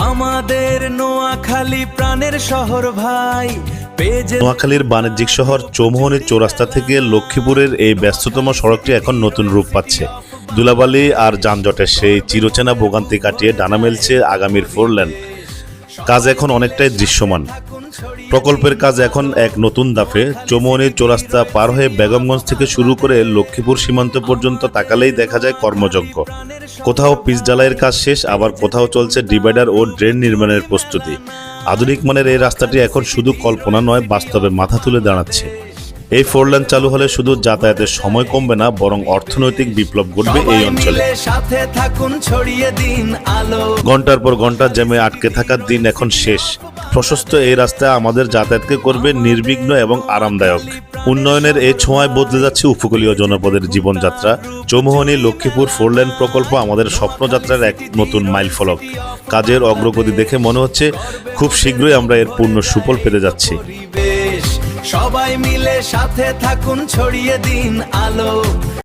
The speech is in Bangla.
আমাদের নোয়াখালী প্রাণের শহর ভাই। নোয়াখালীর বাণিজ্যিক শহর চৌমুহনী চৌরাস্তা থেকে লক্ষ্মীপুরের এই ব্যস্ততম সড়কটি এখন নতুন রূপ পাচ্ছে। ধুলাবালি আর যানজটের সেই চিরচেনা ভোগান্তি কাটিয়ে ডানা মেলছে আগামীর 4 লেন। কাজ এখন অনেকটাই দৃশ্যমান। প্রকল্পের কাজ এখন এক নতুন ধাপে। চৌমুহনী চৌরাস্তা পার হয়ে বেগমগঞ্জ থেকে শুরু করে লক্ষ্মীপুর সীমান্ত পর্যন্ত তাকালেই দেখা যায় কর্মযজ্ঞ। কোথাও পিচ ঢালাইয়ের কাজ শেষ, আবার কোথাও চলছে ডিভাইডার ও ড্রেন নির্মাণের প্রস্তুতি। আধুনিক মানের এই রাস্তাটি এখন শুধু কল্পনা নয়, বাস্তবে মাথা তুলে দাঁড়াচ্ছে। এই 4 লেন চালু হলে শুধু যাতায়াতের সময় কমবে না, বরং অর্থনৈতিক বিপ্লব ঘটবে এই অঞ্চলে। ঘন্টার পর ঘন্টা জ্যামে আটকে থাকার দিন এখন শেষ। প্রশস্ত এই রাস্তা আমাদের যাতায়াতকে করবে নির্বিঘ্ন এবং আরামদায়ক। উন্নয়নের এই ছোঁয়ায় বদলে যাচ্ছে উপকূলীয় জনপদের জীবনযাত্রা। চৌমুহনী লক্ষ্মীপুর 4 লেন প্রকল্প আমাদের স্বপ্নযাত্রার এক নতুন মাইলফলক। কাজের অগ্রগতি দেখে মনে হচ্ছে খুব শীঘ্রই আমরা এর পূর্ণ সুফল পেতে যাচ্ছি। সবাই মিলে সাথে থাকুন, ছড়িয়ে দিন আলো।